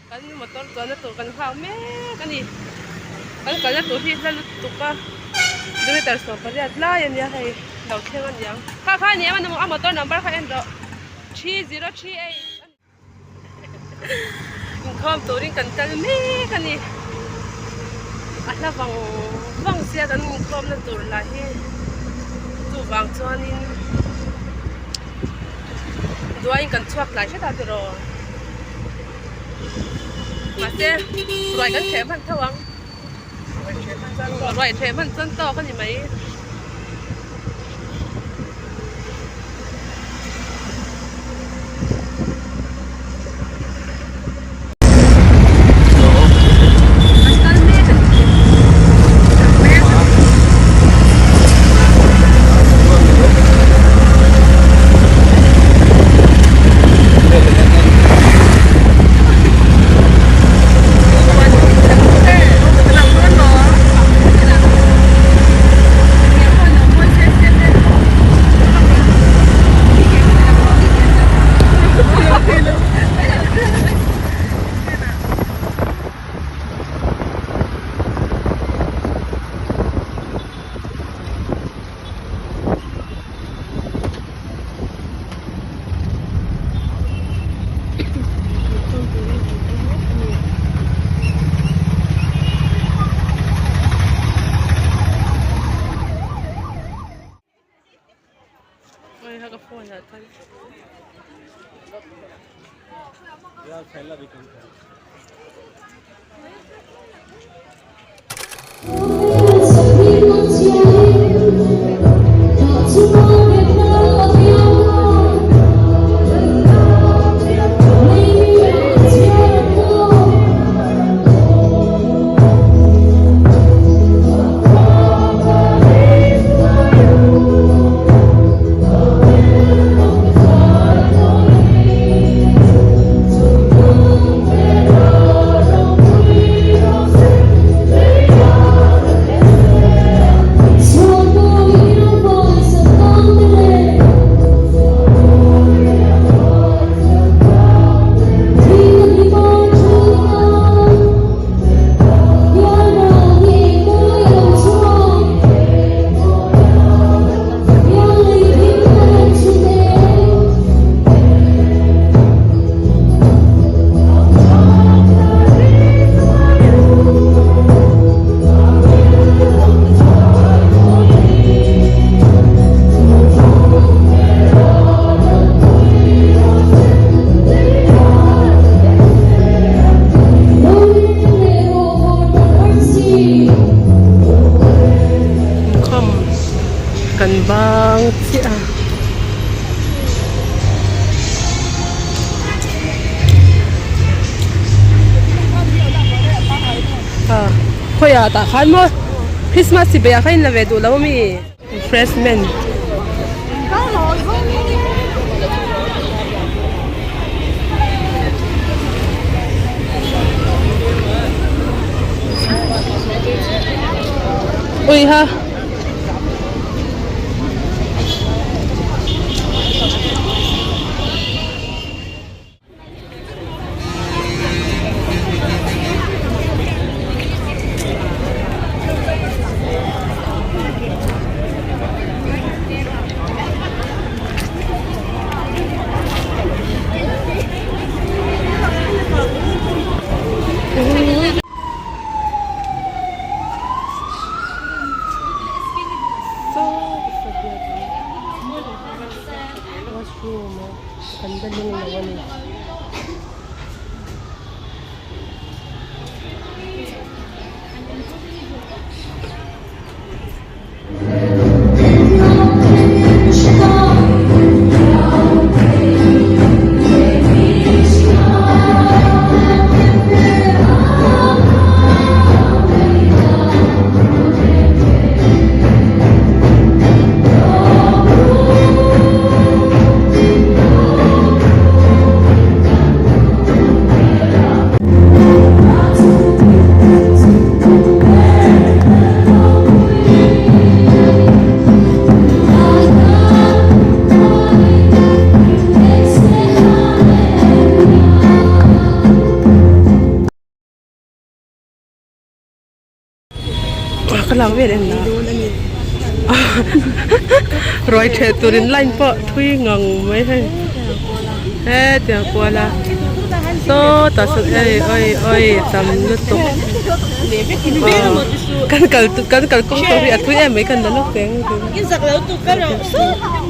kan motor to na to kan khao me kan ni kan na to hi la lu tu pa kilometer so pa ya la yan ya hai lau theng an yang kha ni man mo motor number kha en do 3038 khom to ring kan tal me kan ni ala wang sia dan khom na tur la hi tu wang chuanin duai kan chuak lai se ta ro mà xe loại cái chế mình thâu ăn loại chế mình chân to cái gì mấy यार फैला भी कम था kan bang sia khoi à ta khan mo Christmas si be khain la ve du lo mi refreshment ui ha lang về đến đó rồi trẻ tụi đến lạnh bọ thui ngằng mấy hay hết tiền qua là số ta sự ơi tầm lúc tục căn công tôi bị thui em mấy cần đó lúc tiếng cái giặc lớn tụi cái rồi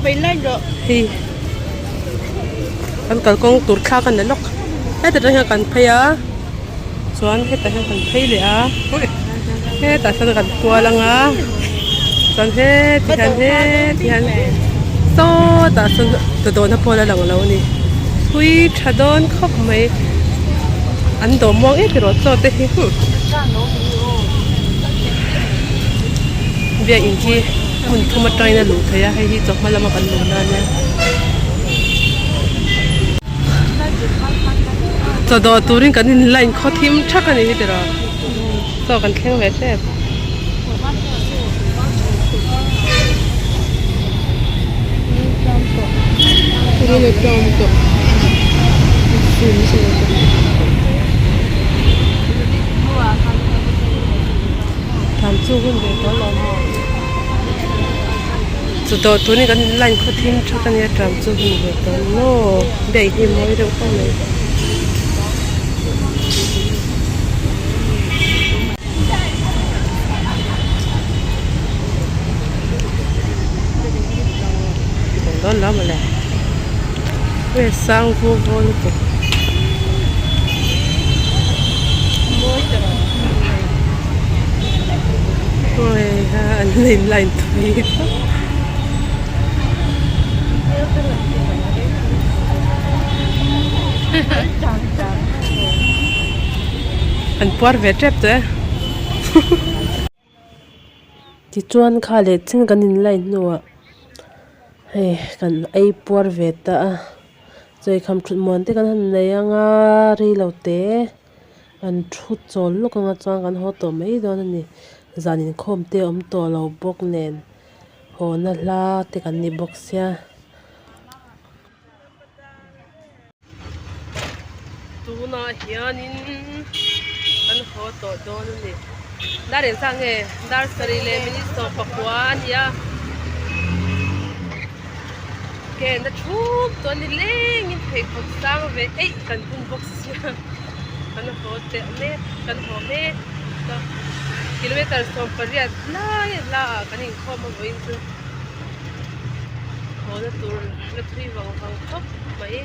bị lên rồi thì căn công tụt khác cần đó lúc hết từ đó cần phải á xuân hết tại cần phải để á hết tại sao cần qua lăng á xuân hết thì hắn số ta xuân từ đó nó qua là lăng lâu nè thui chả đón khóc mấy anh đồ mong ít rồi cho thế việc in chi mình không mà trai na lụt thấy hay hi chọc mà làm mà cần lụt na nha cho đó tôi ring cần line khó thêm chắc cái này thế rồi cho cần khen về thế cái này tròn to làm chú hơn về đó là cho đó tôi này cần line khó thêm chắc cái này làm chú hơn về đó nó để thì mới được không này đó lắm mà lại về sang vô vô luôn tụi ôi ha anh lên lại thôi anh bỏ về trap đấy thì chuan khá lệ chân cái nhìn lại nữa hey kan ai por ve ta choi kham thut mon te kan han nei anga ri lo te an thut chol lo kanga chang kan ho to mai don ani zanin khom te om to lo bok nen ho na la te kan ni bok sia tu na hianin an ho to don ani darin sang he dar sari le minister pakwan ya cái nó chụp tôi đi lên nhìn thấy con sang về ấy cần cùng box cần hồ tệ mẹ cần hồ mẹ km xong phải ra la cái này không mà vậy chứ hồ nó tụt nó thui vào khóc mấy